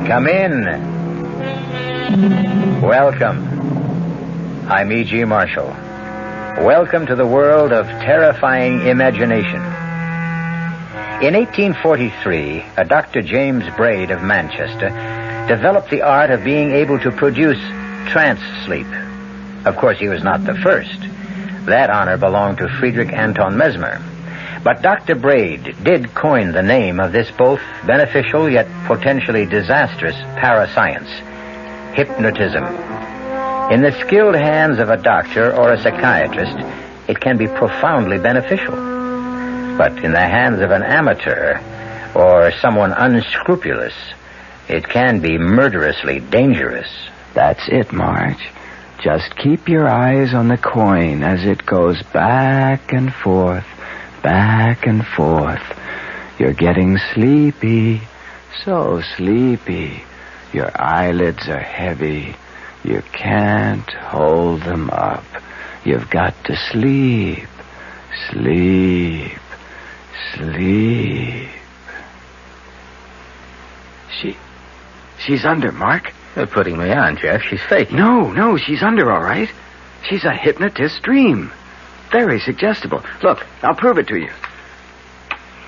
Come in. Welcome. I'm E.G. Marshall. Welcome to the world of terrifying imagination. In 1843, a Dr. James Braid of Manchester developed the art of being able to produce trance sleep. Of course, he was not the first. That honor belonged to Friedrich Anton Mesmer. But Dr. Braid did coin the name of this both beneficial yet potentially disastrous parascience, hypnotism. In the skilled hands of a doctor or a psychiatrist, it can be profoundly beneficial. But in the hands of an amateur or someone unscrupulous, it can be murderously dangerous. That's it, Marge. Just keep your eyes on the coin as it goes back and forth, back and forth. You're getting sleepy, so sleepy. Your eyelids are heavy. You can't hold them up. You've got to sleep, sleep, sleep. She's under, Mark. You're putting me on, Jeff. She's fake. No, she's under, all right. She's a hypnotist's dream. Very suggestible. Look, I'll prove it to you.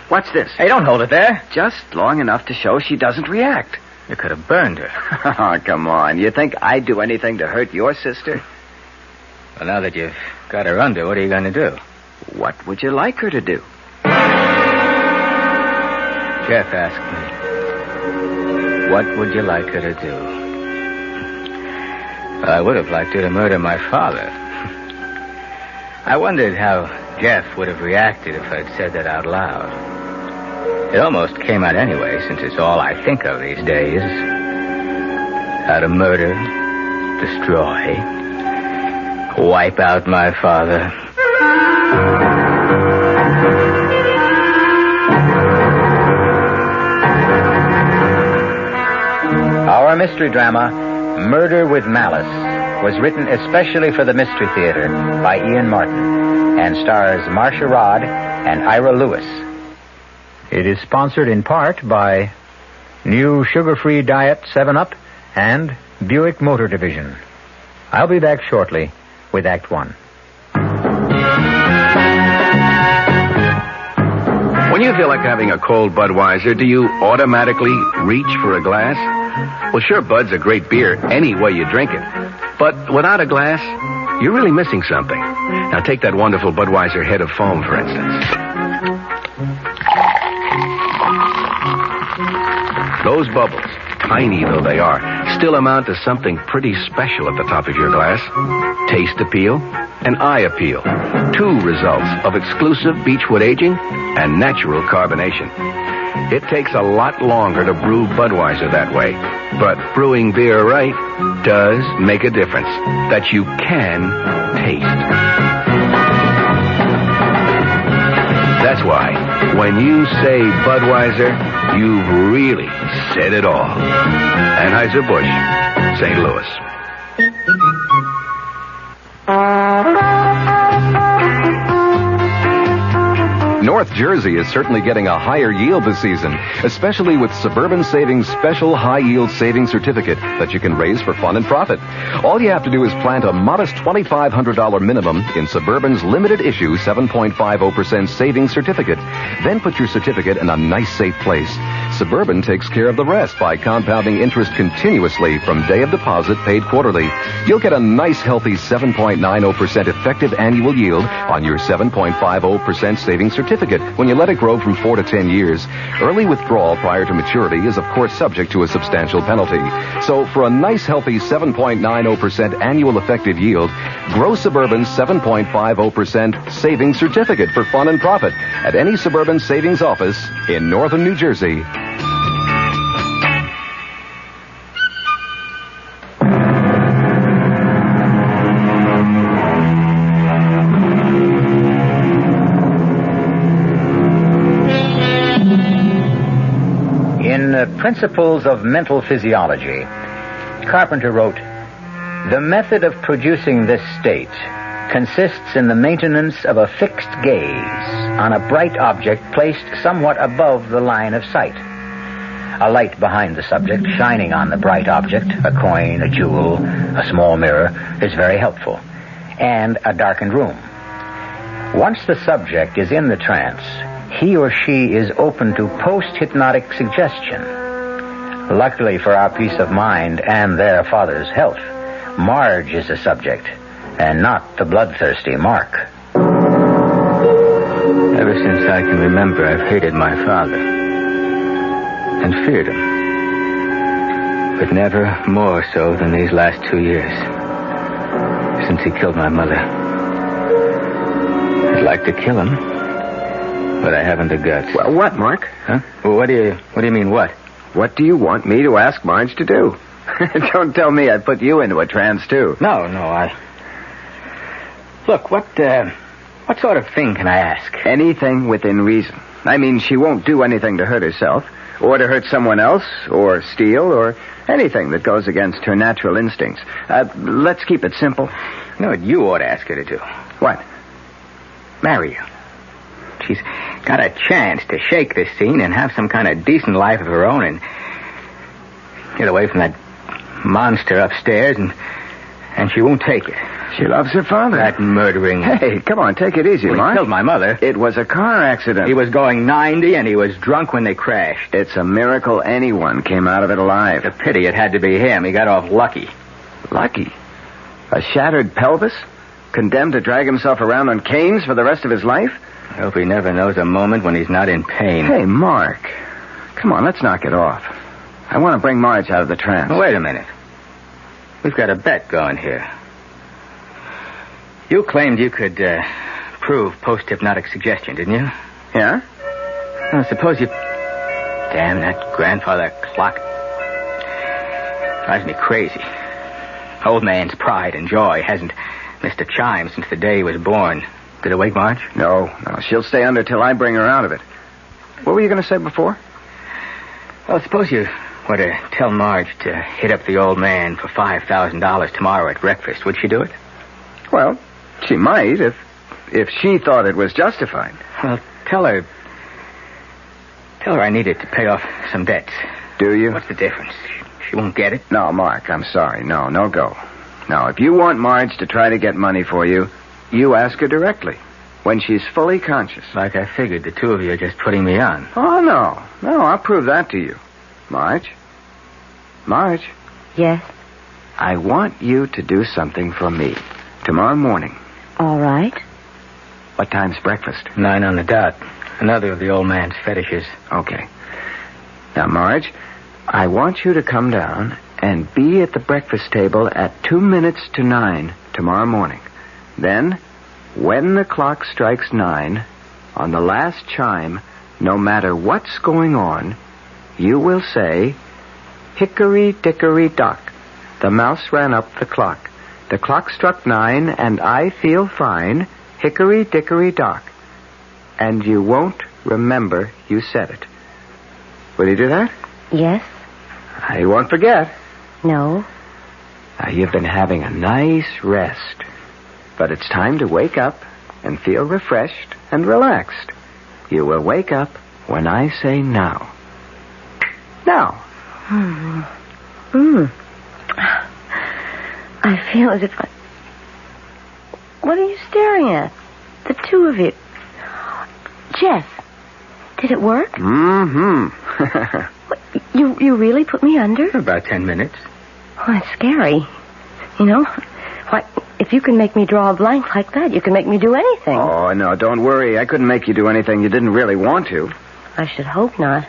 What's this? Hey, don't hold it there. Just long enough to show she doesn't react. You could have burned her. Oh, come on. You think I'd do anything to hurt your sister? Well, now that you've got her under, what are you going to do? What would you like her to do? Jeff asked me, what would you like her to do? Well, I would have liked her to murder my father. I wondered how Jeff would have reacted if I'd said that out loud. It almost came out anyway, since it's all I think of these days. How to murder, destroy, wipe out my father. Our mystery drama, Murder with Malice, was written especially for the Mystery Theater by Ian Martin and stars Marcia Rod and Ira Lewis. It is sponsored in part by New Sugar-Free Diet 7-Up and Buick Motor Division. I'll be back shortly with Act 1. When you feel like having a cold Budweiser, do you automatically reach for a glass? Well, sure, Bud's a great beer any way you drink it. But without a glass, you're really missing something. Now take that wonderful Budweiser head of foam, for instance. Those bubbles, tiny though they are, still amount to something pretty special at the top of your glass. Taste appeal and eye appeal. Two results of exclusive beechwood aging and natural carbonation. It takes a lot longer to brew Budweiser that way, but brewing beer right does make a difference that you can taste. That's why, when you say Budweiser, you've really said it all. Anheuser-Busch, St. Louis. North Jersey is certainly getting a higher yield this season, especially with Suburban Savings Special High Yield Savings Certificate that you can raise for fun and profit. All you have to do is plant a modest $2,500 minimum in Suburban's limited issue 7.50% savings certificate. Then put your certificate in a nice, safe place. Suburban takes care of the rest by compounding interest continuously from day of deposit paid quarterly. You'll get a nice, healthy 7.90% effective annual yield on your 7.50% savings certificate when you let it grow from 4 to 10 years. Early withdrawal prior to maturity is, of course, subject to a substantial penalty. So for a nice, healthy 7.90% annual effective yield, grow Suburban's 7.50% savings certificate for fun and profit at any Suburban savings office in northern New Jersey. Principles of Mental Physiology, Carpenter wrote, "The method of producing this state consists in the maintenance of a fixed gaze on a bright object placed somewhat above the line of sight. A light behind the subject, shining on the bright object, a coin, a jewel, a small mirror, is very helpful. And a darkened room. Once the subject is in the trance, he or she is open to post-hypnotic suggestion. Luckily for our peace of mind and their father's health, Marge is the subject, and not the bloodthirsty Mark. Ever since I can remember, I've hated my father. And feared him. But never more so than these last 2 years. Since he killed my mother. I'd like to kill him. But I haven't the guts. Well, what, Mark? Huh? Well, what do you mean, what? What do you want me to ask Marge to do? Don't tell me I put you into a trance, too. No, Look, what sort of thing can I ask? Anything within reason. I mean, she won't do anything to hurt herself, or to hurt someone else, or steal, or anything that goes against her natural instincts. Let's keep it simple. You know what you ought to ask her to do? What? Marry you. She's got a chance to shake this scene and have some kind of decent life of her own and get away from that monster upstairs, and she won't take it. She loves her father. That murdering... Hey, come on, take it easy, Mark. He killed my mother. It was a car accident. He was going 90, and he was drunk when they crashed. It's a miracle anyone came out of it alive. It's a pity it had to be him. He got off lucky. Lucky? A shattered pelvis? Condemned to drag himself around on canes for the rest of his life? I hope he never knows a moment when he's not in pain. Hey, Mark. Come on, let's knock it off. I want to bring Marge out of the trance. Wait a minute. We've got a bet going here. You claimed you could prove post-hypnotic suggestion, didn't you? Yeah? Well, suppose you... Damn, that grandfather clock drives me crazy. Old man's pride and joy hasn't missed a chime since the day he was born. Did it wake Marge? No. She'll stay under till I bring her out of it. What were you going to say before? Well, suppose you were to tell Marge to hit up the old man for $5,000 tomorrow at breakfast. Would she do it? Well, she might if she thought it was justified. Well, tell her I need it to pay off some debts. Do you? What's the difference? She won't get it. No, Mark, I'm sorry. No go. Now, if you want Marge to try to get money for you, you ask her directly, when she's fully conscious. Like I figured, the two of you are just putting me on. Oh, no, I'll prove that to you. Marge? Yes? I want you to do something for me tomorrow morning. All right. What time's breakfast? 9 on the dot. Another of the old man's fetishes. Okay. Now, Marge, I want you to come down and be at the breakfast table at 2 minutes to 9 tomorrow morning. Then, when the clock strikes 9, on the last chime, no matter what's going on, you will say, "Hickory-dickory-dock. The mouse ran up the clock. The clock struck 9, and I feel fine. Hickory-dickory-dock." And you won't remember you said it. Will you do that? Yes? You won't forget. No. Now, you've been having a nice rest. But it's time to wake up and feel refreshed and relaxed. You will wake up when I say now. Now. I feel as if I... What are you staring at? The two of you. Jeff, did it work? Mm-hmm. What, you really put me under? About 10 minutes. Oh, that's scary. You know, why, if you can make me draw a blank like that, you can make me do anything. Oh, no, don't worry. I couldn't make you do anything you didn't really want to. I should hope not.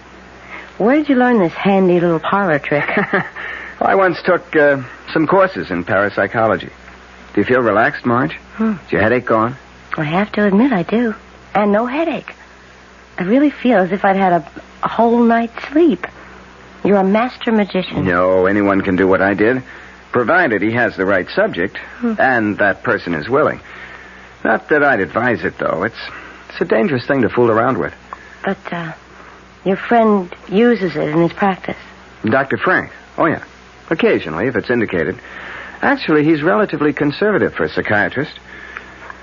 Where did you learn this handy little parlor trick? I once took some courses in parapsychology. Do you feel relaxed, Marge? Is your headache gone? I have to admit I do. And no headache. I really feel as if I'd had a whole night's sleep. You're a master magician. No, anyone can do what I did, provided he has the right subject, and that person is willing. Not that I'd advise it, though. It's a dangerous thing to fool around with. But, your friend uses it in his practice. Dr. Frank? Oh, yeah. Occasionally, if it's indicated. Actually, he's relatively conservative for a psychiatrist.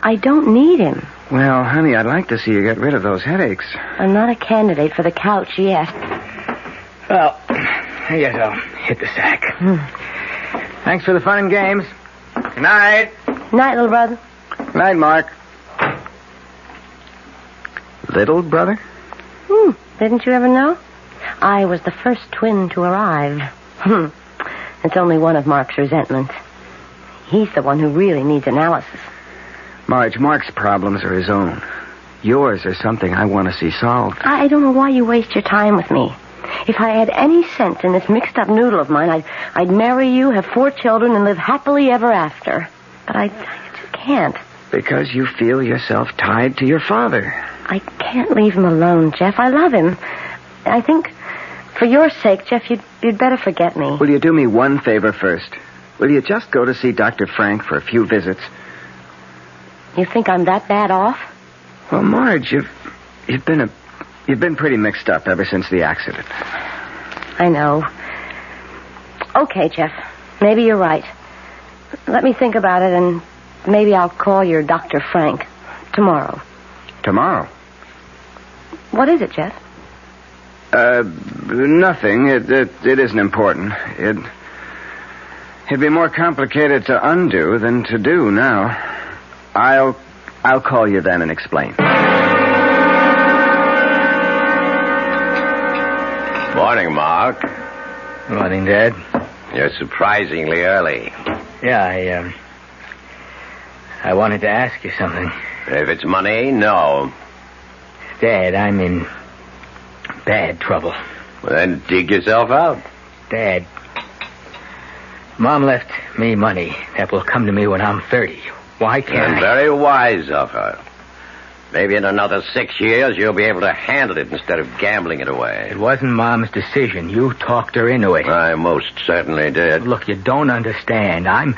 I don't need him. Well, honey, I'd like to see you get rid of those headaches. I'm not a candidate for the couch yet. Well, Yes, I'll hit the sack. Thanks for the fun and games. Good night. Night, little brother. Good night, Mark. Little brother? Didn't you ever know? I was the first twin to arrive. It's only one of Mark's resentments. He's the one who really needs analysis. Marge, Mark's problems are his own. Yours are something I want to see solved. I don't know why you waste your time with me. If I had any sense in this mixed-up noodle of mine, I'd marry you, have 4 children, and live happily ever after. But I just can't. Because you feel yourself tied to your father. I can't leave him alone, Jeff. I love him. I think, for your sake, Jeff, you'd better forget me. Will you do me one favor first? Will you just go to see Dr. Frank for a few visits? You think I'm that bad off? Well, Marge, you've been pretty mixed up ever since the accident. I know. Okay, Jeff. Maybe you're right. Let me think about it, and maybe I'll call your Dr. Frank tomorrow. Tomorrow? What is it, Jeff? Nothing. It isn't important. It'd be more complicated to undo than to do now. I'll call you then and explain. Morning, Mark. Morning, Dad. You're surprisingly early. Yeah, I wanted to ask you something. If it's money, no. Dad, I'm in bad trouble. Well, then dig yourself out. Dad, Mom left me money that will come to me when I'm 30. Why can't And very wise of her. Maybe in another 6 years you'll be able to handle it instead of gambling it away. It wasn't Mom's decision. You talked her into it. I most certainly did. Look, you don't understand. I'm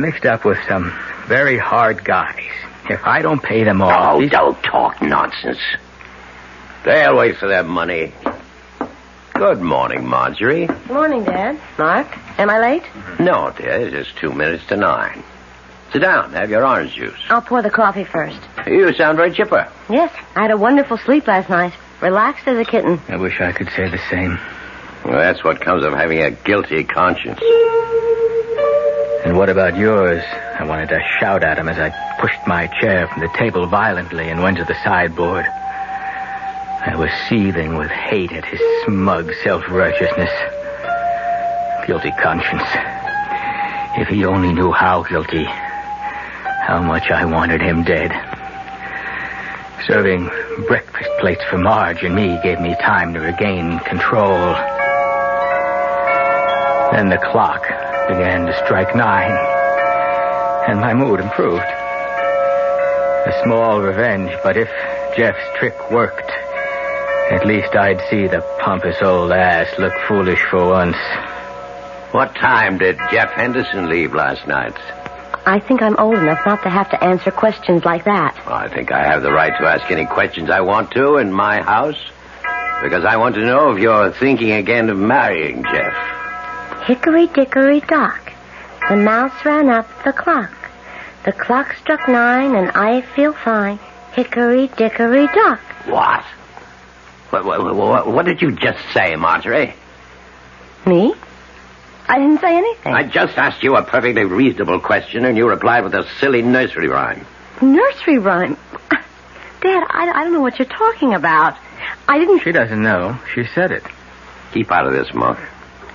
mixed up with some very hard guys. If I don't pay them off... Oh, don't talk nonsense. They'll wait for that money. Good morning, Marjorie. Morning, Dad. Mark, am I late? No, dear, it's just 2 minutes to 9. Sit down. Have your orange juice. I'll pour the coffee first. You sound very chipper. Yes, I had a wonderful sleep last night. Relaxed as a kitten. I wish I could say the same. Well, that's what comes of having a guilty conscience. And what about yours? I wanted to shout at him as I pushed my chair from the table violently and went to the sideboard. I was seething with hate at his smug self-righteousness. Guilty conscience. If he only knew how guilty, how much I wanted him dead. Serving breakfast plates for Marge and me gave me time to regain control. Then the clock began to strike 9, and my mood improved. A small revenge, but if Jeff's trick worked, at least I'd see the pompous old ass look foolish for once. What time did Jeff Henderson leave last night? I think I'm old enough not to have to answer questions like that. Well, I think I have the right to ask any questions I want to in my house. Because I want to know if you're thinking again of marrying Jeff. Hickory-dickory-dock. The mouse ran up the clock. The clock struck 9 and I feel fine. Hickory-dickory-dock. What? What did you just say, Marjorie? Me? I didn't say anything. I just asked you a perfectly reasonable question, and you replied with a silly nursery rhyme. Nursery rhyme? Dad, I don't know what you're talking about. I didn't... She doesn't know. She said it. Keep out of this, Monk.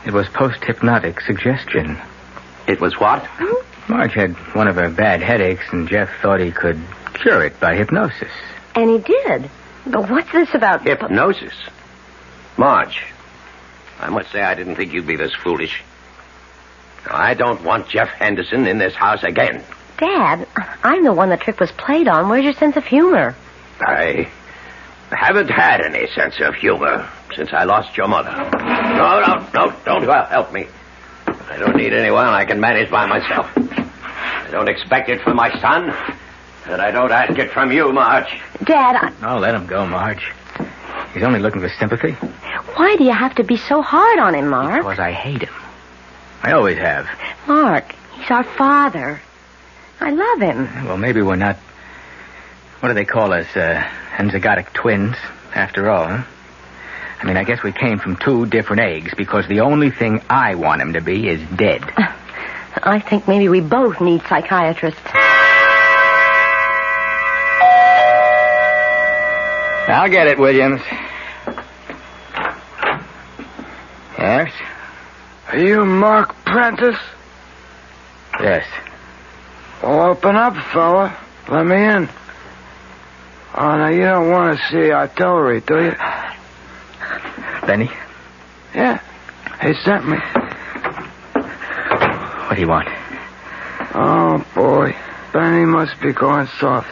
It was post-hypnotic suggestion. It was what? Marge had one of her bad headaches, and Jeff thought he could cure it by hypnosis. And he did. But what's this about... Hypnosis? Marge, I must say I didn't think you'd be this foolish. I don't want Jeff Henderson in this house again. Dad, I'm the one the trick was played on. Where's your sense of humor? I haven't had any sense of humor since I lost your mother. No, don't help me. I don't need anyone. I can manage by myself. I don't expect it from my son, and I don't ask it from you, Marge. Dad, Oh, let him go, Marge. He's only looking for sympathy. Why do you have to be so hard on him, Mark? Because I hate him. I always have. Mark, he's our father. I love him. Well, maybe we're not... What do they call us? Enzygotic twins, after all, huh? I mean, I guess we came from two different eggs because the only thing I want him to be is dead. I think maybe we both need psychiatrists. I'll get it, Williams. Yes? Are you Mark Prentice? Yes. Well, open up, fella. Let me in. Oh, now you don't want to see artillery, do you? Benny? Yeah. He sent me. What do you want? Oh, boy. Benny must be going soft.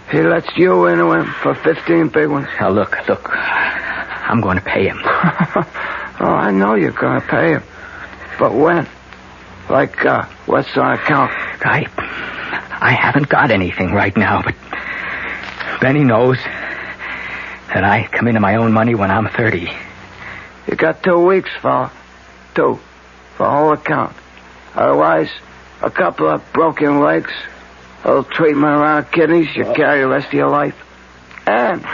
He lets you into him for 15 big ones. Now, look. I'm going to pay him. Oh, I know you're going to pay him. But when? Like, what's on account? I haven't got anything right now, but Benny knows that I come into my own money when I'm 30. You got 2 weeks, fella. 2. For whole account. Otherwise, a couple of broken legs, a little treatment around kidneys, you carry the rest of your life. And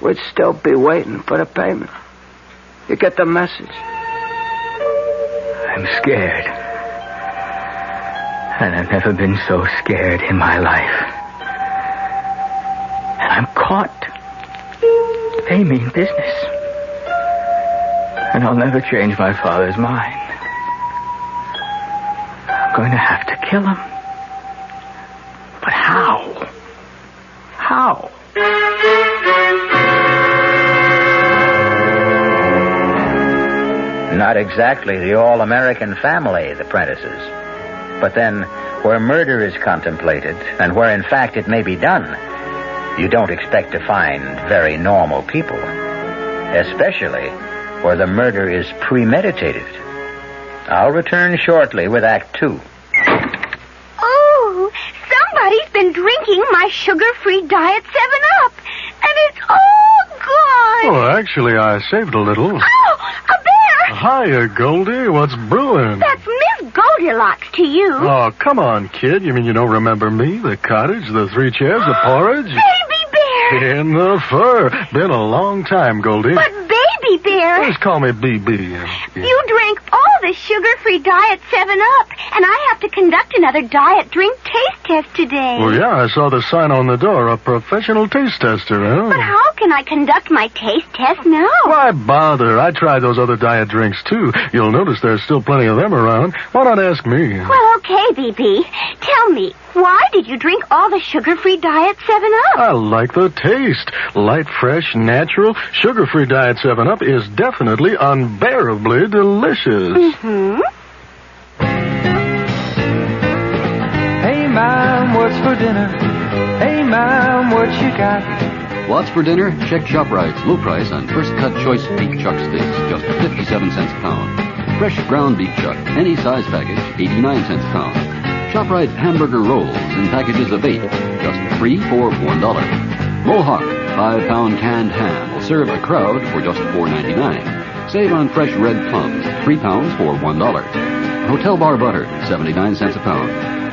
we'd still be waiting for the payment. You get the message? I'm scared. And I've never been so scared in my life. And I'm caught. They mean business. And I'll never change my father's mind. I'm going to have to kill him. But how? How? Not exactly the all-American family, the Prentices. But then, where murder is contemplated, and where in fact it may be done, you don't expect to find very normal people. Especially where the murder is premeditated. I'll return shortly with Act 2. Oh, somebody's been drinking my sugar-free Diet 7-Up, and it's all gone. Oh, actually, I saved a little. Oh, a bear! Hiya, Goldie. What's brewing? That's Miss Goldilocks to you. Oh, come on, kid. You mean you don't remember me? The cottage, the 3 chairs, the porridge? Baby bear! In the fur. Been a long time, Goldie. But Baby bear... Just call me BB. You drank all the sugar-free Diet 7-Up, and I have to conduct another diet drink taste test today. Well, yeah, I saw the sign on the door, a professional taste tester, huh? But how can I conduct my taste test now? Why bother? I tried those other diet drinks, too. You'll notice there's still plenty of them around. Why not ask me? Well, okay, BB. Tell me, why did you drink all the sugar-free Diet 7-Up? I like the taste. Light, fresh, natural, sugar-free Diet 7-Up is definitely unbearably delicious. Mm-hmm. Hey, Mom, what's for dinner? Hey, Mom, what you got? What's for dinner? Check ShopRite's low price on first cut choice beef chuck steaks, just 57 cents a pound. Fresh ground beef chuck, any size package, 89 cents a pound. ShopRite hamburger rolls in packages of 8, just 3 for $1. Mohawk 5-pound canned ham will serve a crowd for just $4.99. Save on fresh red plums, 3 pounds for $1. Hotel bar butter, 79 cents a pound.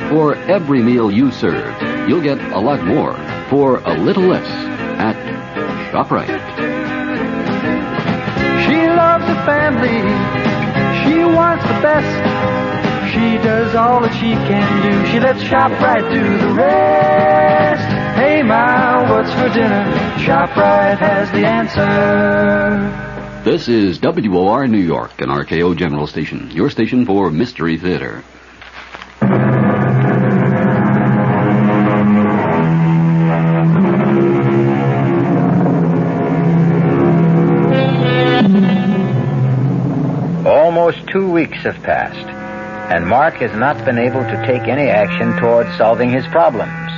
For every meal you serve, you'll get a lot more for a little less at ShopRite. She loves the family. She wants the best. She does all that she can do. She lets ShopRite do the rest. Hey, Ma, what's for dinner? ShopRite has the answer. This is WOR New York, an RKO General Station, your station for Mystery Theater. Almost 2 weeks have passed, and Mark has not been able to take any action towards solving his problems.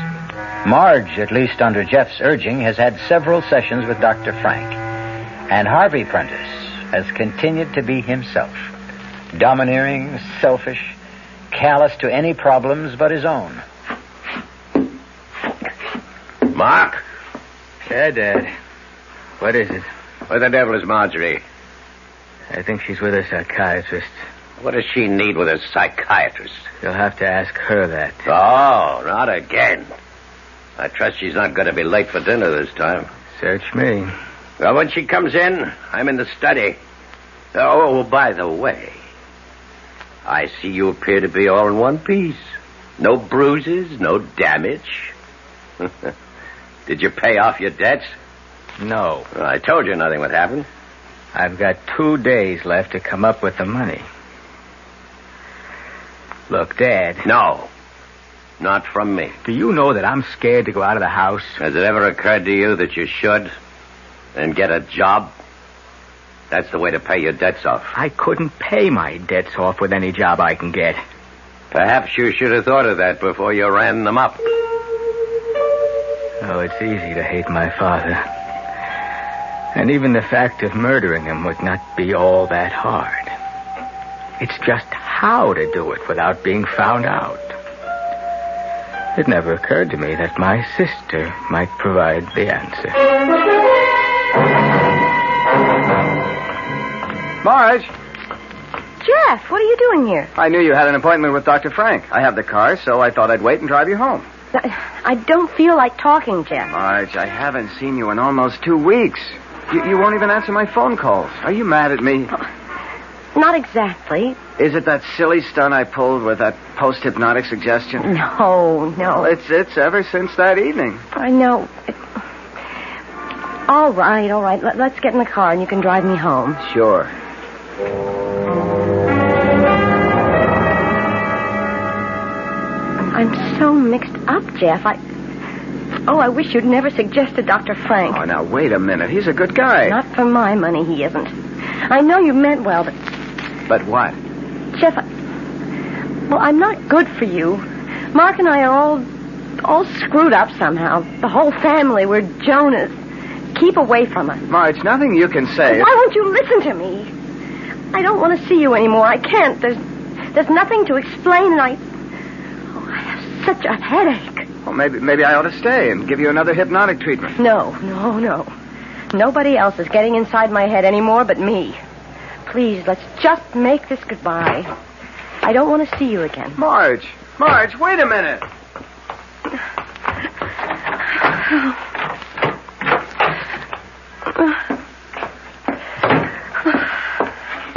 Marge, at least under Jeff's urging, has had several sessions with Dr. Frank, and Harvey Prentice has continued to be himself, domineering, selfish, callous to any problems but his own. Mark? Yeah, Dad. What is it? Where the devil is Marjorie? I think she's with a psychiatrist. What does she need with a psychiatrist? You'll have to ask her that. Oh, not again. I trust she's not going to be late for dinner this time. Search me. Well, when she comes in, I'm in the study. Oh, by the way, I see you appear to be all in one piece. No bruises, no damage. Did you pay off your debts? No. Well, I told you nothing would happen. I've got 2 days left to come up with the money. Look, Dad. No. Not from me. Do you know that I'm scared to go out of the house? Has it ever occurred to you that you should and get a job? That's the way to pay your debts off. I couldn't pay my debts off with any job I can get. Perhaps you should have thought of that before you ran them up. Oh, it's easy to hate my father. And even the fact of murdering him would not be all that hard. It's just how to do it without being found out. It never occurred to me that my sister might provide the answer. Marge, Jeff, what are you doing here? I knew you had an appointment with Dr. Frank. I have the car, so I thought I'd wait and drive you home. I don't feel like talking, Jeff. Marge, I haven't seen you in almost 2 weeks. You won't even answer my phone calls. Are you mad at me? Not exactly. Is it that silly stunt I pulled with that post-hypnotic suggestion? No. Well, it's ever since that evening. I know. All right. Let's get in the car and you can drive me home. Sure. I'm so mixed up, Jeff. I wish you'd never suggested Dr. Frank. Oh, now, wait a minute. He's a good guy. Not for my money, he isn't. I know you meant well, but... But what? Jeff, I'm not good for you. Mark and I are all screwed up somehow. The whole family, we're Jonas. Keep away from us. Marge, nothing you can say. Why won't you listen to me? I don't want to see you anymore. I can't. There's nothing to explain, and I have such a headache. Well, maybe I ought to stay and give you another hypnotic treatment. No. Nobody else is getting inside my head anymore but me. Please, let's just make this goodbye. I don't want to see you again. Marge, wait a minute.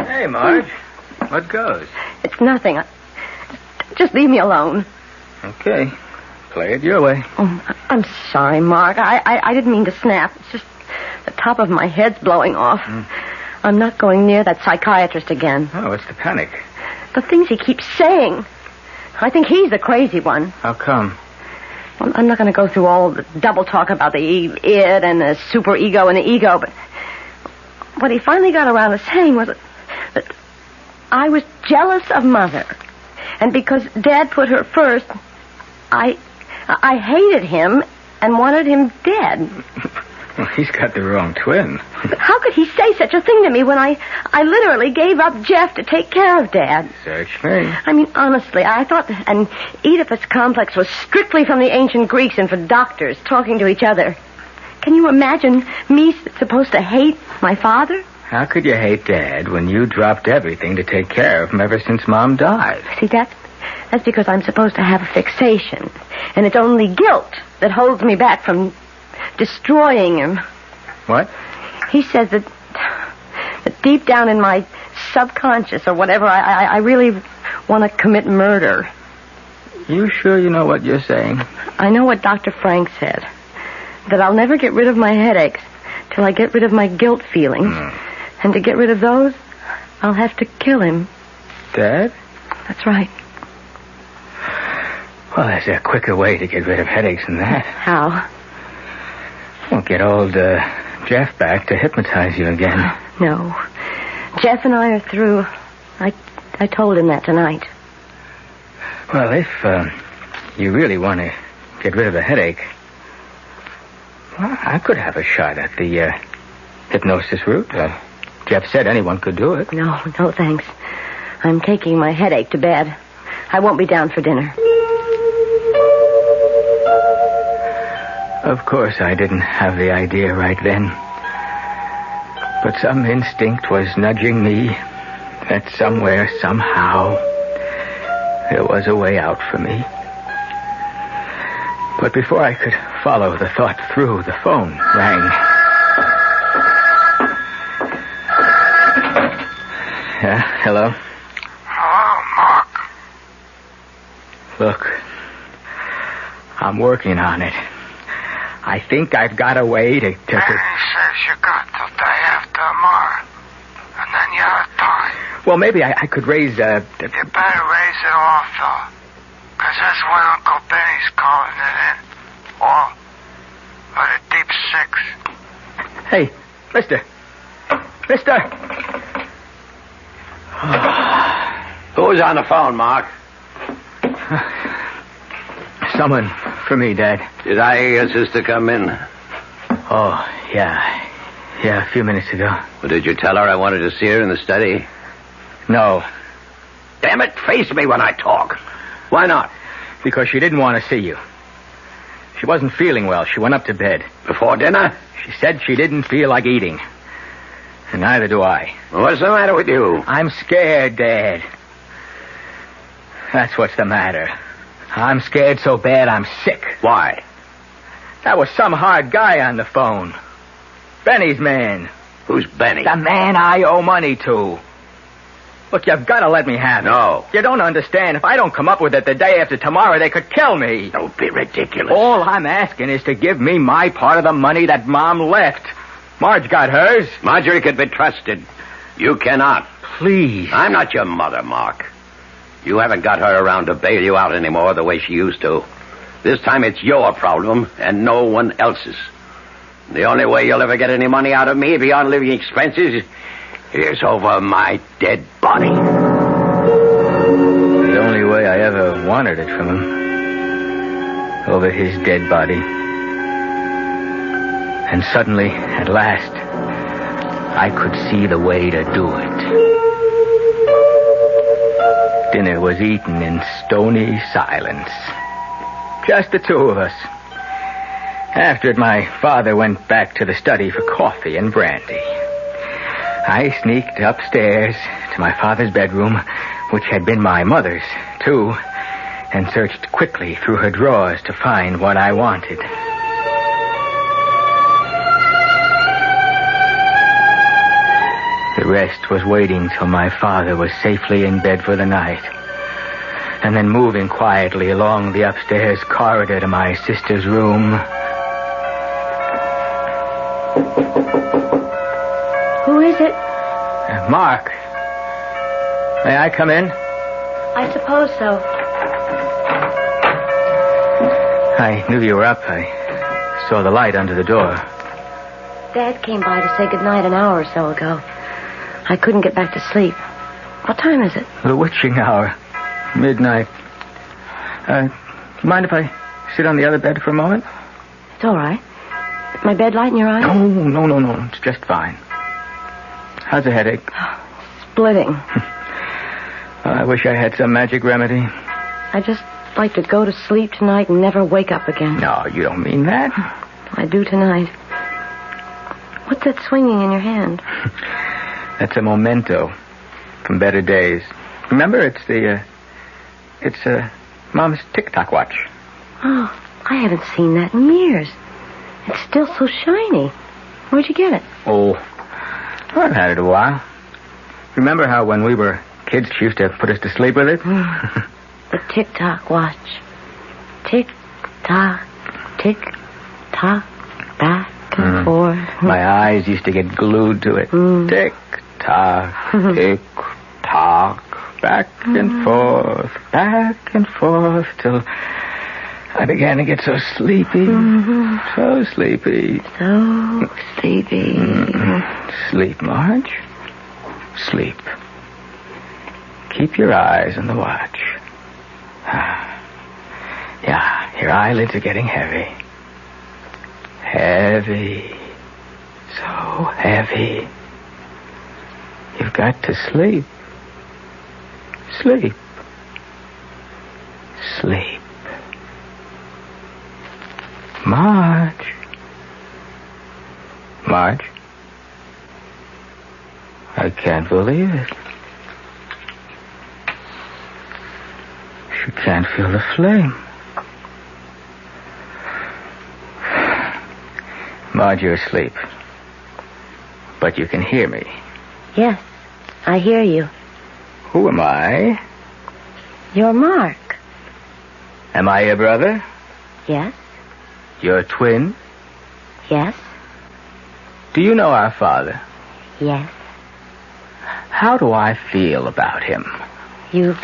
Hey, Marge. What goes? It's nothing. Just leave me alone. Okay. Play it your way. Oh, I'm sorry, Mark. I didn't mean to snap. It's just the top of my head's blowing off. I'm not going near that psychiatrist again. Oh, what's the panic? The things he keeps saying. I think he's the crazy one. How come? Well, I'm not going to go through all the double talk about the id and the super ego and the ego, but what he finally got around to saying was that I was jealous of Mother. And because Dad put her first, I hated him and wanted him dead. Well, he's got the wrong twin. But how could he say such a thing to me when I literally gave up Jeff to take care of Dad? Search me. I mean, honestly, I thought an Oedipus complex was strictly from the ancient Greeks and for doctors talking to each other. Can you imagine me supposed to hate my father? How could you hate Dad when you dropped everything to take care of him ever since Mom died? See, that's because I'm supposed to have a fixation. And it's only guilt that holds me back from destroying him. What? He says that deep down in my subconscious or whatever, I really want to commit murder. You sure you know what you're saying? I know what Dr. Frank said. That I'll never get rid of my headaches till I get rid of my guilt feelings. And to get rid of those, I'll have to kill him. Dad? That's right. Well, there's a quicker way to get rid of headaches than that. How? Well, get old Jeff back to hypnotize you again. No. Jeff and I are through. I told him that tonight. Well, if you really want to get rid of the headache, well, I could have a shot at the hypnosis route. Jeff said anyone could do it. No, thanks. I'm taking my headache to bed. I won't be down for dinner. Of course, I didn't have the idea right then. But some instinct was nudging me that somewhere, somehow, there was a way out for me. But before I could follow the thought through, the phone rang. Yeah, hello? Hello, Mark. Look, I'm working on it. I think I've got a way to... Benny says you got till day after tomorrow. And then you have time. Well, maybe I could raise, You better raise it off, though. 'Cause that's when Uncle Benny's calling it in. Or the deep six. Hey, mister. Who's on the phone, Mark? Someone for me, Dad. Did I hear your sister come in? Oh, yeah. Yeah, a few minutes ago. Well, did you tell her I wanted to see her in the study? No, Damn it, face me when I talk. Why not? because she didn't want to see you. She wasn't feeling well. She went up to bed. Before dinner? She said she didn't feel like eating. And neither do I. Well, what's the matter with you? I'm scared, Dad. That's what's the matter. I'm scared so bad I'm sick. Why? That was some hard guy on the phone. Benny's man. Who's Benny? The man I owe money to. Look, you've got to let me have it. No. You don't understand. If I don't come up with it the day after tomorrow, they could kill me. Don't be ridiculous. All I'm asking is to give me my part of the money that Mom left. Marge got hers. Marjorie could be trusted. You cannot. Please. I'm not your mother, Mark. You haven't got her around to bail you out anymore the way she used to. This time it's your problem and no one else's. The only way you'll ever get any money out of me beyond living expenses is over my dead body. The only way I ever wanted it from him. Over his dead body. And suddenly, at last, I could see the way to do it. Dinner was eaten in stony silence. Just the two of us. After it, my father went back to the study for coffee and brandy. I sneaked upstairs to my father's bedroom, which had been my mother's, too, and searched quickly through her drawers to find what I wanted. The rest was waiting till my father was safely in bed for the night, and then moving quietly along the upstairs corridor to my sister's room. Who is it? Mark. May I come in? I suppose so. I knew you were up. I saw the light under the door. Dad came by to say goodnight an hour or so ago. I couldn't get back to sleep. What time is it? The witching hour. Midnight. Mind if I sit on the other bed for a moment? It's all right. My bed light in your eyes? No. It's just fine. How's the headache? Splitting. I wish I had some magic remedy. I just like to go to sleep tonight and never wake up again. No, you don't mean that. I do tonight. What's that swinging in your hand? That's a memento from better days. Remember, it's Mom's tick-tock watch. Oh, I haven't seen that in years. It's still so shiny. Where'd you get it? Oh, I've had it a while. Remember how when we were kids she used to put us to sleep with it? The tick-tock watch. Tick-tock, tick-tock, back and forth. My eyes used to get glued to it. Tick-tock, tick-tock, back and forth, till I began to get so sleepy. So sleepy. So sleepy. Sleep, Marge. Sleep. Keep your eyes on the watch. Yeah, your eyelids are getting heavy. Heavy. So heavy. You've got to sleep. Sleep. Sleep. Marge. Marge? I can't believe it. She can't feel the flame. Marge, you're asleep. But you can hear me. Yes. I hear you. Who am I? You're Mark. Am I your brother? Yes? Your twin? Yes? Do you know our father? Yes. How do I feel about him? You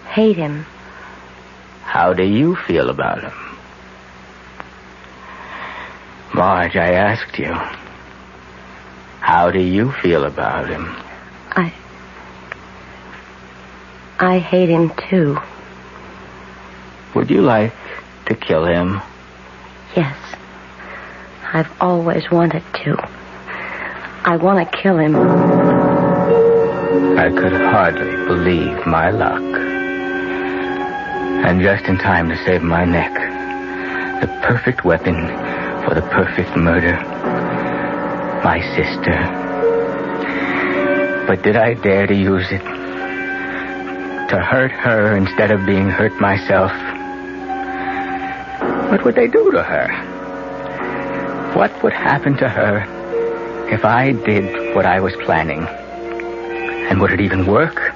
hate him. How do you feel about him? Marge, I asked you. How do you feel about him? I hate him too. Would you like to kill him? Yes. I've always wanted to. I want to kill him. I could hardly believe my luck. And just in time to save my neck. The perfect weapon for the perfect murder. My sister. But did I dare to use it? To hurt her instead of being hurt myself? What would they do to her? What would happen to her if I did what I was planning? And would it even work?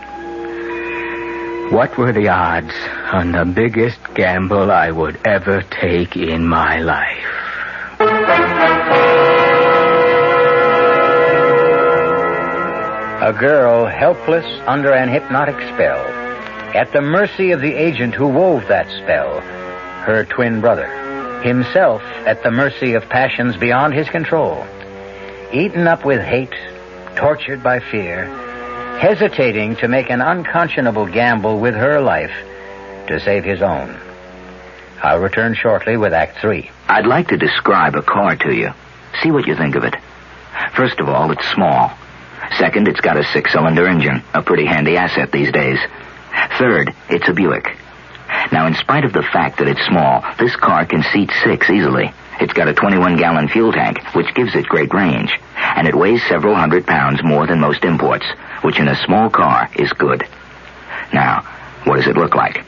What were the odds on the biggest gamble I would ever take in my life? A girl helpless under an hypnotic spell, at the mercy of the agent who wove that spell, her twin brother, himself at the mercy of passions beyond his control, eaten up with hate, tortured by fear, hesitating to make an unconscionable gamble with her life to save his own. I'll return shortly with Act 3. I'd like to describe a car to you. See what you think of it. First of all, it's small. Second, it's got a 6-cylinder engine, a pretty handy asset these days. Third, it's a Buick. Now, in spite of the fact that it's small, this car can seat 6 easily. It's got a 21-gallon fuel tank, which gives it great range. And it weighs several hundred pounds more than most imports, which in a small car is good. Now, what does it look like?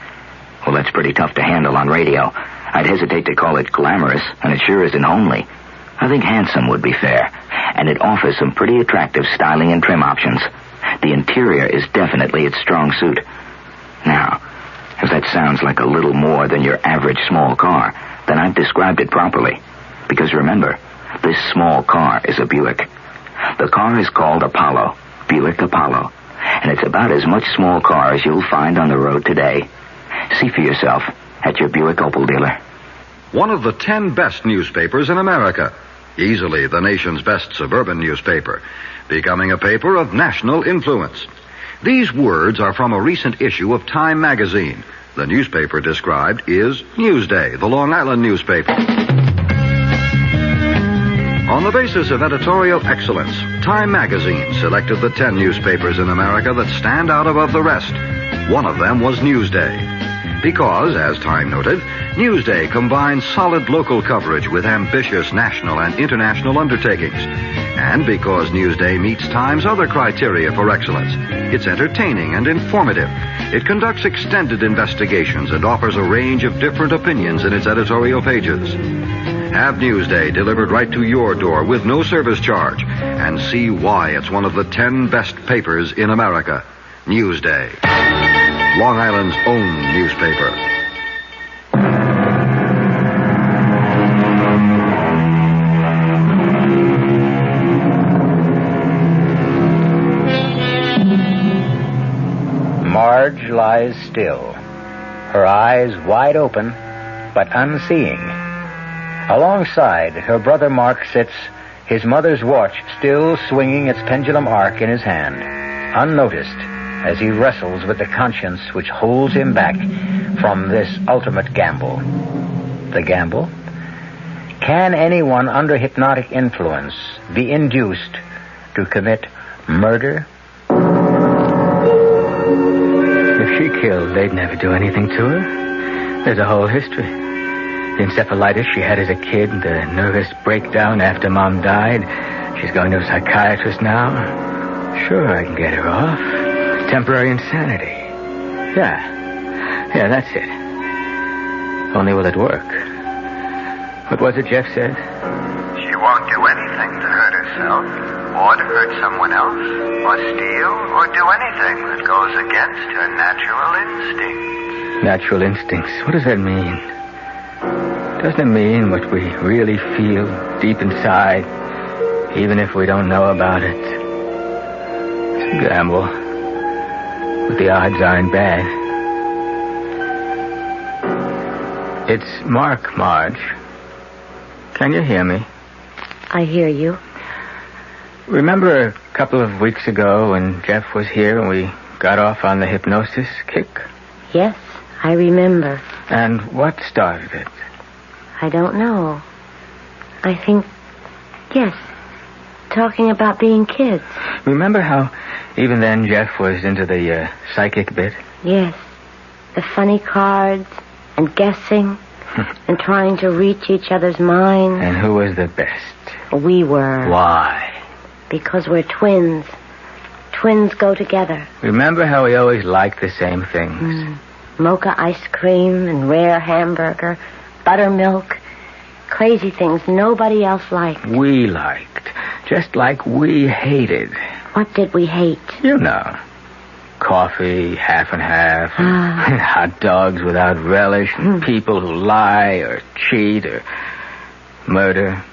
Well, that's pretty tough to handle on radio. I'd hesitate to call it glamorous, and it sure isn't homely. I think handsome would be fair, and it offers some pretty attractive styling and trim options. The interior is definitely its strong suit. Now, if that sounds like a little more than your average small car, then I've described it properly. Because remember, this small car is a Buick. The car is called Apollo, Buick Apollo, and it's about as much small car as you'll find on the road today. See for yourself at your Buick Opel dealer. One of the 10 best newspapers in America. Easily the nation's best suburban newspaper. Becoming a paper of national influence. These words are from a recent issue of Time magazine. The newspaper described is Newsday, the Long Island newspaper. On the basis of editorial excellence, Time magazine selected the 10 newspapers in America that stand out above the rest. One of them was Newsday. Because, as Time noted, Newsday combines solid local coverage with ambitious national and international undertakings. And because Newsday meets Time's other criteria for excellence, it's entertaining and informative. It conducts extended investigations and offers a range of different opinions in its editorial pages. Have Newsday delivered right to your door with no service charge, and see why it's one of the 10 best papers in America. Newsday, Long Island's own newspaper. Marge lies still, her eyes wide open, but unseeing. Alongside, her brother Mark sits, his mother's watch still swinging its pendulum arc in his hand, unnoticed as he wrestles with the conscience which holds him back from this ultimate gamble. The gamble? Can anyone under hypnotic influence be induced to commit murder? If she killed, they'd never do anything to her. There's a whole history. The encephalitis she had as a kid, the nervous breakdown after Mom died. She's going to a psychiatrist now. Sure, I can get her off. Temporary insanity. Yeah, that's it. Only will it work? What was it Jeff said? She won't do anything to hurt herself. or to hurt someone else, or steal, or do anything that goes against her natural instincts. Natural instincts. What does that mean? Doesn't it mean what we really feel deep inside, even if we don't know about it? It's a gamble, but the odds aren't bad. It's Mark, Marge. Can you hear me? I hear you. Remember a couple of weeks ago when Jeff was here and we got off on the hypnosis kick? Yes, I remember. And what started it? I don't know. I think, yes, talking about being kids. Remember how even then Jeff was into the psychic bit? Yes. The funny cards and guessing and trying to reach each other's minds. And who was the best? We were. Why? Because we're twins. Twins go together. Remember how we always liked the same things? Mocha ice cream and rare hamburger, buttermilk, crazy things nobody else liked. We liked, just like we hated. What did we hate? You know. Coffee, half and half, and hot dogs without relish, and people who lie or cheat or murder.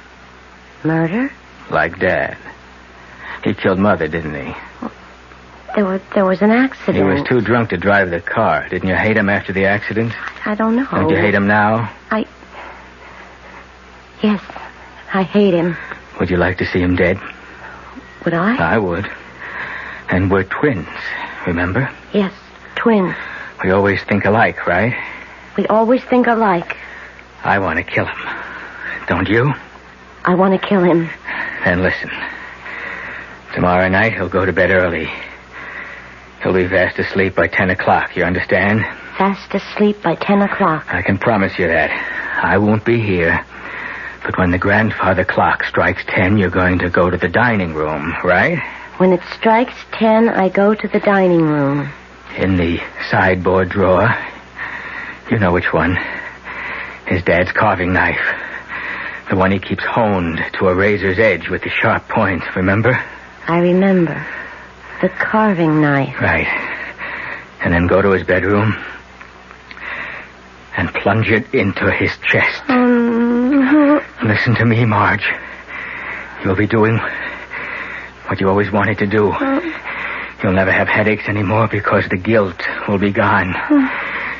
Murder? Like Dad. He killed Mother, didn't he? There was an accident. He was too drunk to drive the car. Didn't you hate him after the accident? I don't know. Don't you hate him now? Yes, I hate him. Would you like to see him dead? Would I? I would. And we're twins, remember? Yes, twins. We always think alike, right? We always think alike. I want to kill him. Don't you? I want to kill him. Then listen. Tomorrow night he'll go to bed early. He'll be fast asleep by 10 o'clock, you understand? Fast asleep by 10 o'clock. I can promise you that. I won't be here. But when the grandfather clock strikes 10, you're going to go to the dining room, right? When it strikes 10, I go to the dining room. In the sideboard drawer. You know which one. His dad's carving knife. The one he keeps honed to a razor's edge with the sharp point, remember? I remember. The carving knife. Right. And then go to his bedroom and plunge it into his chest. Listen to me, Marge. You'll be doing what you always wanted to do. You'll never have headaches anymore because the guilt will be gone.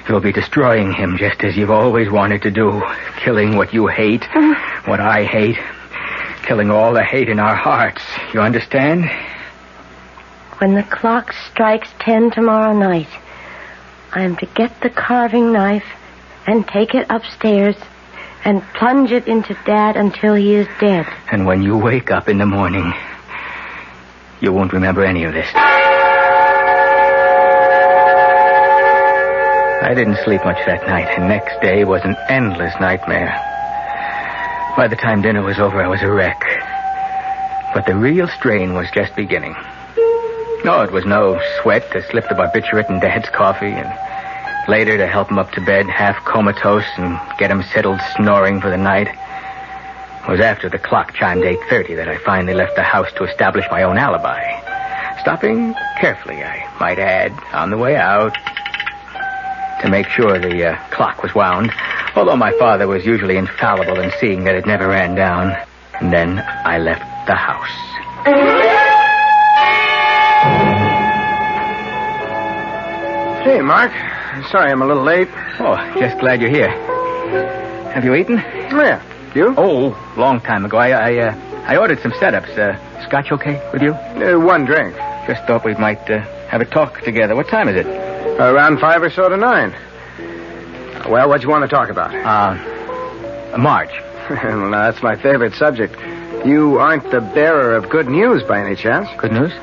You'll be destroying him just as you've always wanted to do. Killing what you hate, what I hate. Killing all the hate in our hearts. You understand? When the clock strikes 10 tomorrow night, I am to get the carving knife and take it upstairs and plunge it into Dad until he is dead. And when you wake up in the morning, you won't remember any of this. I didn't sleep much that night, and next day was an endless nightmare. By the time dinner was over, I was a wreck. But the real strain was just beginning. No, it was no sweat to slip the barbiturate in Dad's coffee, and later to help him up to bed half comatose and get him settled snoring for the night. It was after the clock chimed 8:30 that I finally left the house to establish my own alibi. Stopping carefully, I might add, on the way out to make sure the clock was wound, although my father was usually infallible in seeing that it never ran down. And then I left the house. Hey, Mark. Sorry I'm a little late. Oh, just glad you're here. Have you eaten? Yeah. You? Oh, long time ago. I ordered some setups. Scotch okay with you? One drink. Just thought we might have a talk together. What time is it? Around 5 or so to 9. Well, what do you want to talk about? Marge. Well, now, that's my favorite subject. You aren't the bearer of good news by any chance? Good news?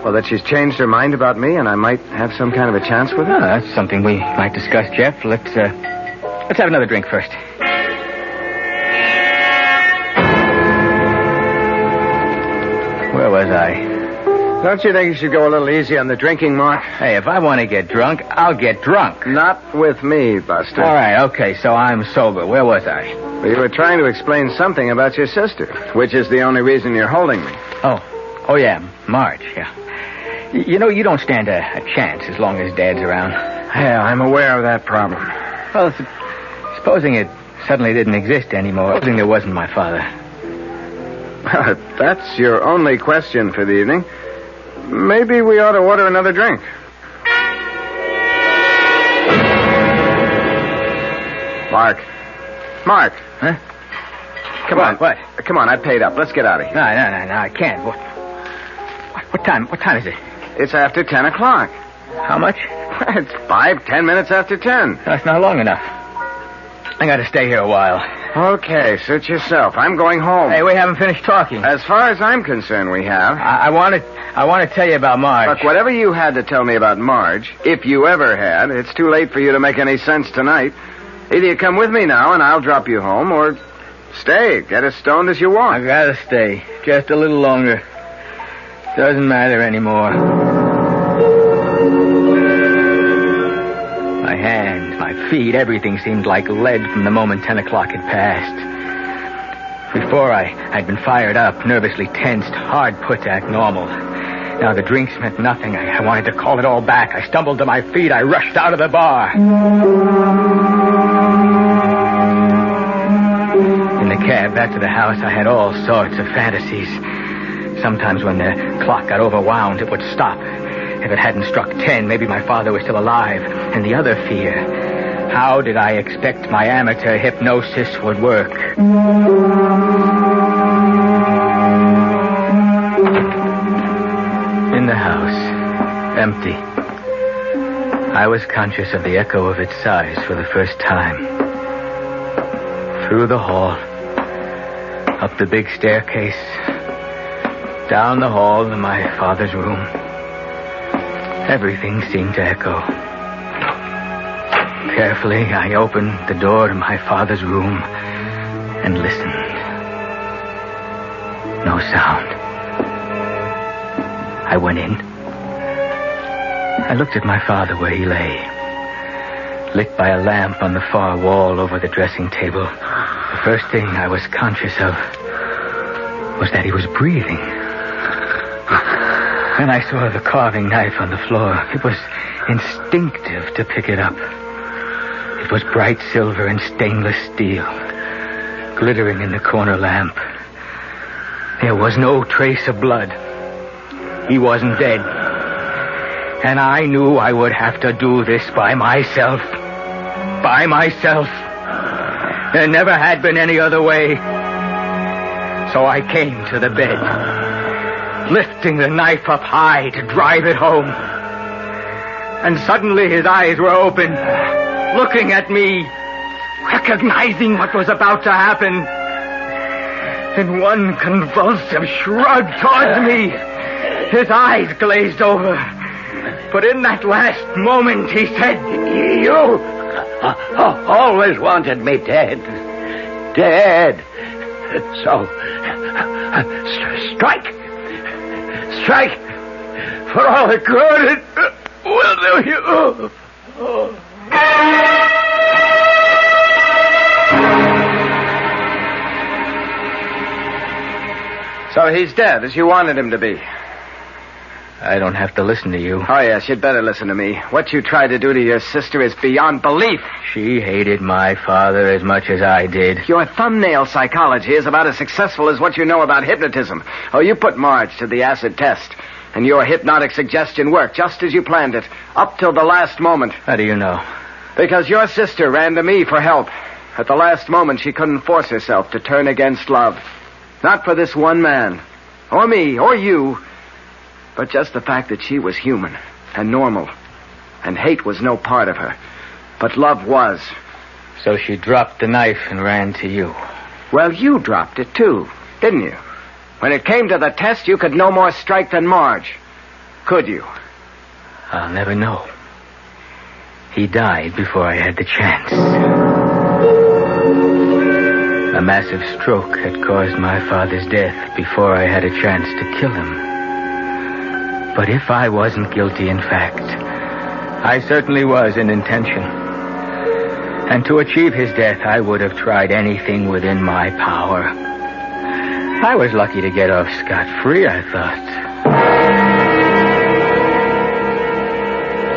Well, that she's changed her mind about me and I might have some kind of a chance with her? Oh, that's something we might discuss, Jeff. Let's have another drink first. Where was I? Don't you think you should go a little easy on the drinking, Mark? Hey, if I want to get drunk, I'll get drunk. Not with me, Buster. All right, okay, so I'm sober. Where was I? Well, you were trying to explain something about your sister, which is the only reason you're holding me. Oh, Oh, yeah, Marge, yeah. You know, you don't stand a chance as long as Dad's around. Yeah, I'm aware of that problem. Well, supposing it suddenly didn't exist anymore, supposing there wasn't my father. If that's your only question for the evening, maybe we ought to order another drink. Mark. Huh? Come on. What? Come on, I paid up. Let's get out of here. No, I can't. What time is it? It's after 10 o'clock. How much? It's 5-10 minutes after 10. That's not long enough. I gotta stay here a while. Okay, suit yourself. I'm going home. Hey, we haven't finished talking. As far as I'm concerned, we have. I want to tell you about Marge. Look, whatever you had to tell me about Marge, if you ever had, it's too late for you to make any sense tonight. Either you come with me now and I'll drop you home, or stay. Get as stoned as you want. I gotta stay. Just a little longer. Doesn't matter anymore. My hands, my feet, everything seemed like lead from the moment 10 o'clock had passed. Before I'd been fired up, nervously tensed, hard put to act normal. Now the drinks meant nothing. I wanted to call it all back. I stumbled to my feet. I rushed out of the bar. In the cab back to the house, I had all sorts of fantasies. Sometimes when the clock got overwound, it would stop. If it hadn't struck 10, maybe my father was still alive. And the other fear, how did I expect my amateur hypnosis would work? In the house, empty. I was conscious of the echo of its sighs for the first time. Through the hall, up the big staircase, down the hall to my father's room. Everything seemed to echo. Carefully, I opened the door to my father's room and listened. No sound. I went in. I looked at my father where he lay, lit by a lamp on the far wall over the dressing table. The first thing I was conscious of was that he was breathing. Then I saw the carving knife on the floor. It was instinctive to pick it up. It was bright silver and stainless steel, glittering in the corner lamp. There was no trace of blood. He wasn't dead. And I knew I would have to do this by myself. By myself. There never had been any other way. So I came to the bed, lifting the knife up high to drive it home. And suddenly his eyes were open, looking at me, recognizing what was about to happen. In one convulsive shrug towards me, his eyes glazed over. But in that last moment, he said, "You always wanted me dead. Dead. So, strike. Strike. For all the good it will do you." So he's dead, as you wanted him to be. I don't have to listen to you. Oh, yes, you'd better listen to me. What you tried to do to your sister is beyond belief. She hated my father as much as I did. Your thumbnail psychology is about as successful as what you know about hypnotism. Oh, you put Marge to the acid test, and your hypnotic suggestion worked just as you planned it, up till the last moment. How do you know? Because your sister ran to me for help. At the last moment, she couldn't force herself to turn against love. Not for this one man, or me, or you, but just the fact that she was human and normal, and hate was no part of her, but love was. So she dropped the knife and ran to you. Well, you dropped it too, didn't you? When it came to the test, you could no more strike than Marge. Could you? I'll never know. He died before I had the chance. A massive stroke had caused my father's death before I had a chance to kill him. But if I wasn't guilty in fact, I certainly was in intention. And to achieve his death, I would have tried anything within my power. I was lucky to get off scot-free, I thought.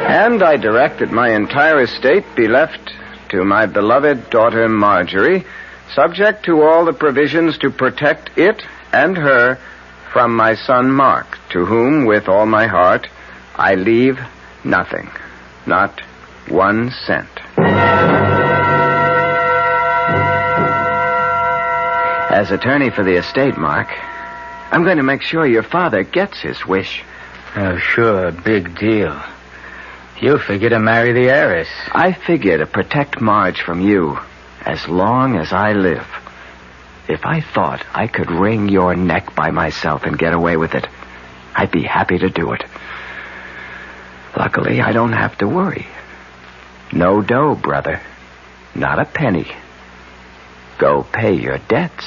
And I directed my entire estate be left to my beloved daughter Marjorie, subject to all the provisions to protect it and her from my son Mark, to whom, with all my heart, I leave nothing, not 1 cent. As attorney for the estate, Mark, I'm going to make sure your father gets his wish. Oh, sure, big deal. You figure to marry the heiress. I figure to protect Marge from you as long as I live. If I thought I could wring your neck by myself and get away with it, I'd be happy to do it. Luckily, I don't have to worry. No dough, brother. Not a penny. Go pay your debts.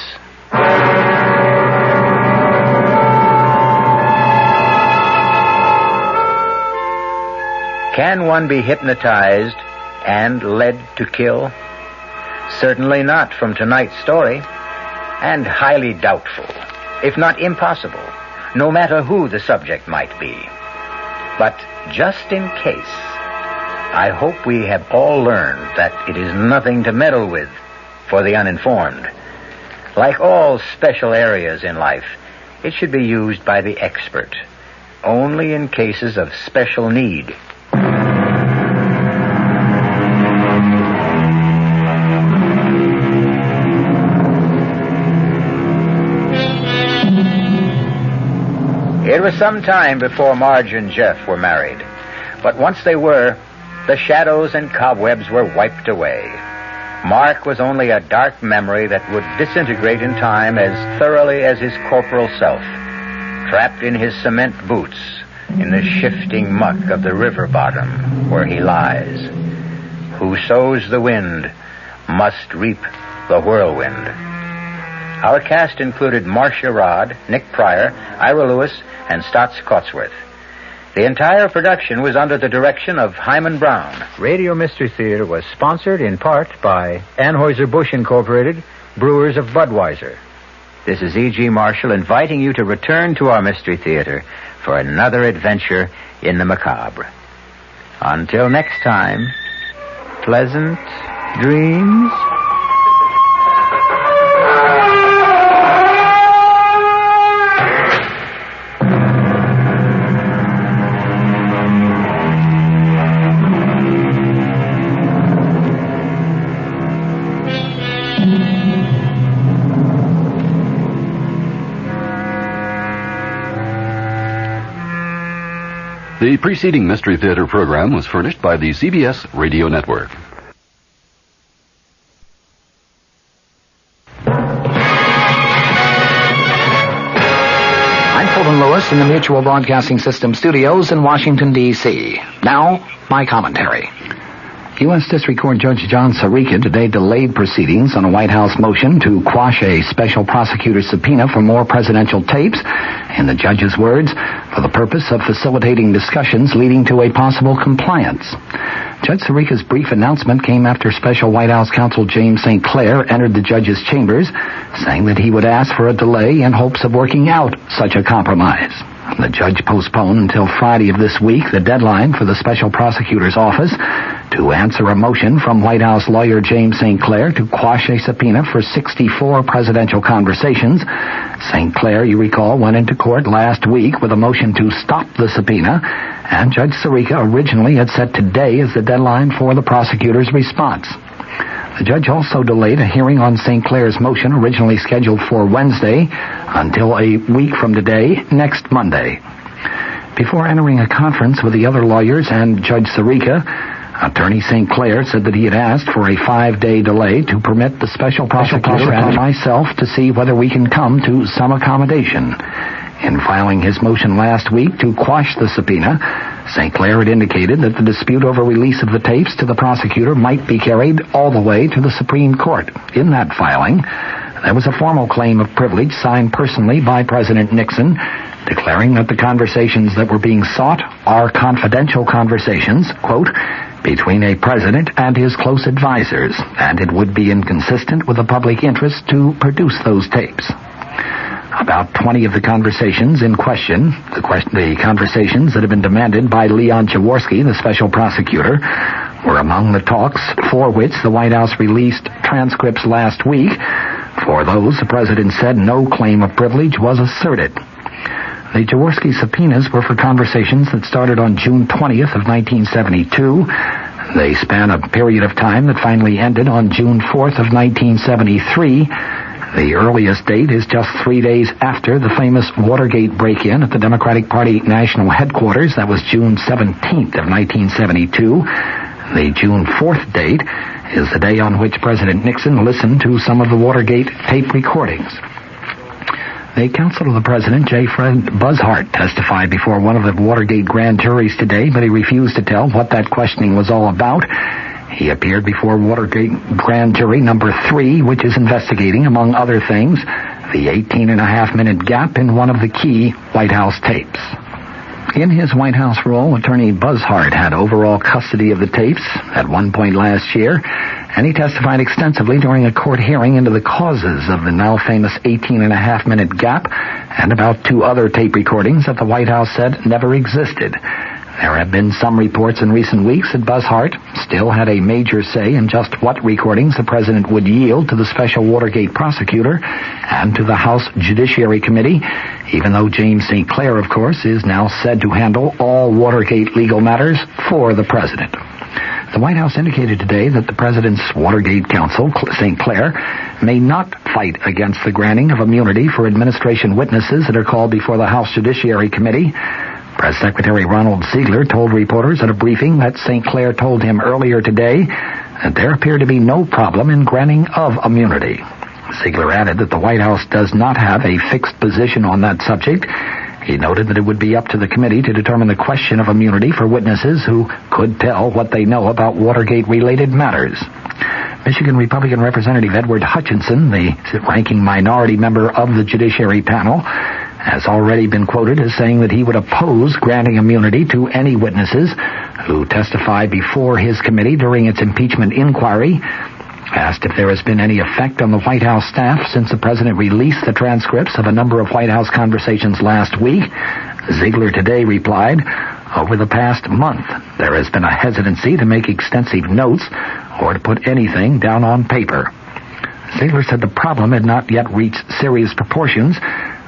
Can one be hypnotized and led to kill? Certainly not from tonight's story, and highly doubtful, if not impossible, no matter who the subject might be. But just in case, I hope we have all learned that it is nothing to meddle with for the uninformed. Like all special areas in life, it should be used by the expert, only in cases of special need. It was some time before Marge and Jeff were married, but once they were, the shadows and cobwebs were wiped away. Mark was only a dark memory that would disintegrate in time as thoroughly as his corporal self, trapped in his cement boots in the shifting muck of the river bottom where he lies. Who sows the wind must reap the whirlwind. Our cast included Marcia Rodd, Nick Pryor, Ira Lewis, and Stotts Cotsworth. The entire production was under the direction of Hyman Brown. Radio Mystery Theater was sponsored in part by Anheuser-Busch Incorporated, Brewers of Budweiser. This is E.G. Marshall inviting you to return to our Mystery Theater for another adventure in the macabre. Until next time, pleasant dreams. The preceding Mystery Theater program was furnished by the CBS Radio Network. I'm Fulton Lewis in the Mutual Broadcasting System studios in Washington, D.C. Now, my commentary. U.S. District Court Judge John Sirica today delayed proceedings on a White House motion to quash a special prosecutor's subpoena for more presidential tapes, in the judge's words, for the purpose of facilitating discussions leading to a possible compliance. Judge Sirica's brief announcement came after Special White House Counsel James St. Clair entered the judge's chambers, saying that he would ask for a delay in hopes of working out such a compromise. The judge postponed until Friday of this week the deadline for the special prosecutor's office to answer a motion from White House lawyer James St. Clair to quash a subpoena for 64 presidential conversations. St. Clair, you recall, went into court last week with a motion to stop the subpoena, and Judge Sirica originally had set today as the deadline for the prosecutor's response. The judge also delayed a hearing on St. Clair's motion, originally scheduled for Wednesday, until a week from today, next Monday. Before entering a conference with the other lawyers and Judge Sirica, Attorney St. Clair said that he had asked for a 5-day delay to permit the special prosecutor and myself to see whether we can come to some accommodation. In filing his motion last week to quash the subpoena, St. Clair had indicated that the dispute over release of the tapes to the prosecutor might be carried all the way to the Supreme Court. In that filing, there was a formal claim of privilege signed personally by President Nixon, declaring that the conversations that were being sought are confidential conversations, quote, between a president and his close advisors, and it would be inconsistent with the public interest to produce those tapes. About 20 of the conversations in question, the conversations that have been demanded by Leon Jaworski, the special prosecutor, were among the talks for which the White House released transcripts last week. For those, the president said no claim of privilege was asserted. The Jaworski subpoenas were for conversations that started on June 20th of 1972. They span a period of time that finally ended on June 4th of 1973. The earliest date is just 3 days after the famous Watergate break-in at the Democratic Party national headquarters. That was June 17th of 1972. The June 4th date is the day on which President Nixon listened to some of the Watergate tape recordings. The counsel of the president, J. Fred Buzzhart, testified before one of the Watergate grand juries today, but he refused to tell what that questioning was all about. He appeared before Watergate grand jury number 3, which is investigating, among other things, the 18.5-minute gap in one of the key White House tapes. In his White House role, attorney Buzzhart had overall custody of the tapes at one point last year, and he testified extensively during a court hearing into the causes of the now famous 18.5-minute gap and about 2 other tape recordings that the White House said never existed. There have been some reports in recent weeks that Buzzhart still had a major say in just what recordings the president would yield to the special Watergate prosecutor and to the House Judiciary Committee, even though James St. Clair, of course, is now said to handle all Watergate legal matters for the president. The White House indicated today that the president's Watergate counsel, St. Clair, may not fight against the granting of immunity for administration witnesses that are called before the House Judiciary Committee. Press Secretary Ronald Ziegler told reporters at a briefing that St. Clair told him earlier today that there appeared to be no problem in granting of immunity. Ziegler added that the White House does not have a fixed position on that subject. He noted that it would be up to the committee to determine the question of immunity for witnesses who could tell what they know about Watergate-related matters. Michigan Republican Representative Edward Hutchinson, the ranking minority member of the Judiciary Panel, has already been quoted as saying that he would oppose granting immunity to any witnesses who testified before his committee during its impeachment inquiry. Asked if there has been any effect on the White House staff since the president released the transcripts of a number of White House conversations last week, Ziegler today replied, "Over the past month, there has been a hesitancy to make extensive notes or to put anything down on paper." Ziegler said the problem had not yet reached serious proportions,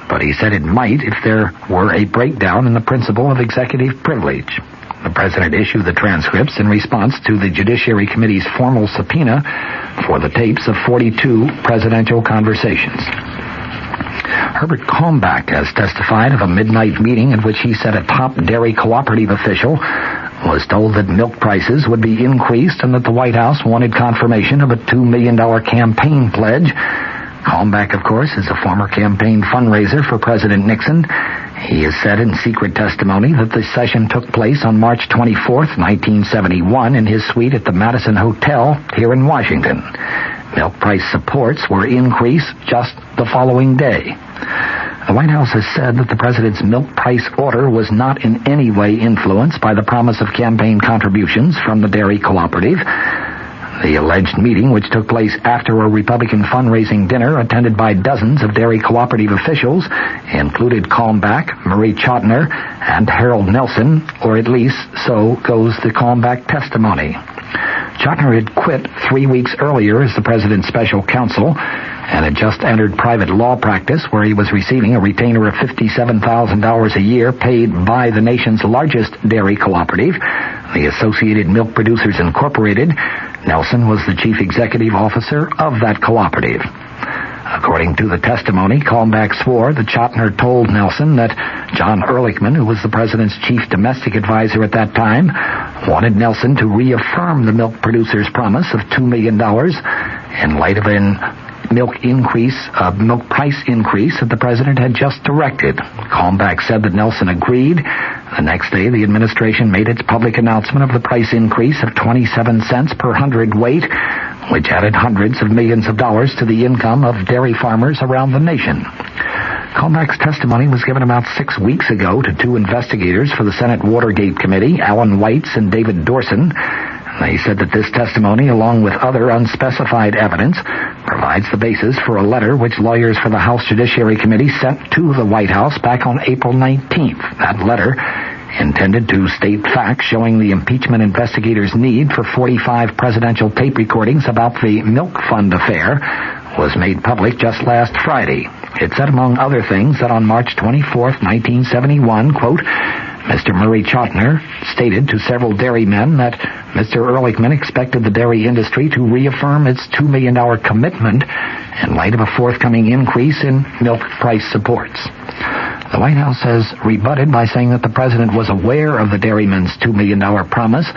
but he said it might if there were a breakdown in the principle of executive privilege. The president issued the transcripts in response to the Judiciary Committee's formal subpoena for the tapes of 42 presidential conversations. Herbert Kalmbach has testified of a midnight meeting at which he said a top dairy cooperative official was told that milk prices would be increased and that the White House wanted confirmation of a $2 million campaign pledge. Kalmbach, of course, is a former campaign fundraiser for President Nixon. He has said in secret testimony that the session took place on March 24th, 1971, in his suite at the Madison Hotel here in Washington. Milk price supports were increased just the following day. The White House has said that the president's milk price order was not in any way influenced by the promise of campaign contributions from the dairy cooperative. The alleged meeting, which took place after a Republican fundraising dinner attended by dozens of dairy cooperative officials, included Kalmbach, Marie Chotiner, and Harold Nelson, or at least so goes the Kalmbach testimony. Chotiner had quit 3 weeks earlier as the president's special counsel and had just entered private law practice where he was receiving a retainer of $57,000 a year paid by the nation's largest dairy cooperative, the Associated Milk Producers Incorporated. Nelson was the chief executive officer of that cooperative. According to the testimony, Kalmbach swore that Chotiner told Nelson that John Ehrlichman, who was the president's chief domestic advisor at that time, wanted Nelson to reaffirm the milk producers' promise of $2 million in light of an milk price increase that the president had just directed. Kalmbach said that Nelson agreed. The next day, the administration made its public announcement of the price increase of 27 cents per hundredweight, which added hundreds of millions of dollars to the income of dairy farmers around the nation. Kalmbach's testimony was given about 6 weeks ago to 2 investigators for the Senate Watergate Committee, Alan Weitz and David Dorson. They said that this testimony, along with other unspecified evidence, provides the basis for a letter which lawyers for the House Judiciary Committee sent to the White House back on April 19th. That letter, intended to state facts showing the impeachment investigators' need for 45 presidential tape recordings about the milk fund affair, was made public just last Friday. It said, among other things, that on March 24th, 1971, quote, Mr. Murray Chotiner stated to several dairymen that Mr. Ehrlichman expected the dairy industry to reaffirm its $2 million commitment in light of a forthcoming increase in milk price supports. The White House has rebutted by saying that the president was aware of the dairymen's $2 million promise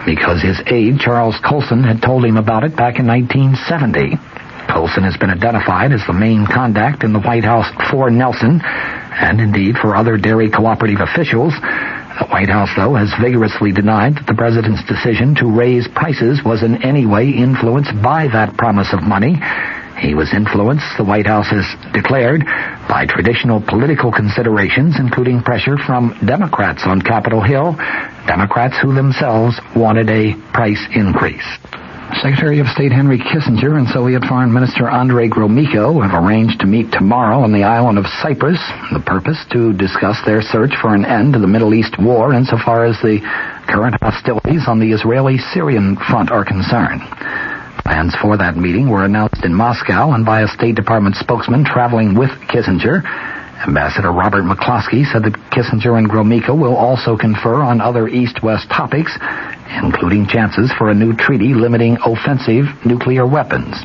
because his aide, Charles Colson, had told him about it back in 1970. Colson has been identified as the main contact in the White House for Nelson, and indeed for other dairy cooperative officials. The White House, though, has vigorously denied that the president's decision to raise prices was in any way influenced by that promise of money. He was influenced, the White House has declared, by traditional political considerations, including pressure from Democrats on Capitol Hill, Democrats who themselves wanted a price increase. Secretary of State Henry Kissinger and Soviet Foreign Minister Andrei Gromyko have arranged to meet tomorrow on the island of Cyprus, the purpose to discuss their search for an end to the Middle East war insofar as the current hostilities on the Israeli-Syrian front are concerned. Plans for that meeting were announced in Moscow and by a State Department spokesman traveling with Kissinger. Ambassador Robert McCloskey said that Kissinger and Gromyko will also confer on other East-West topics, including chances for a new treaty limiting offensive nuclear weapons.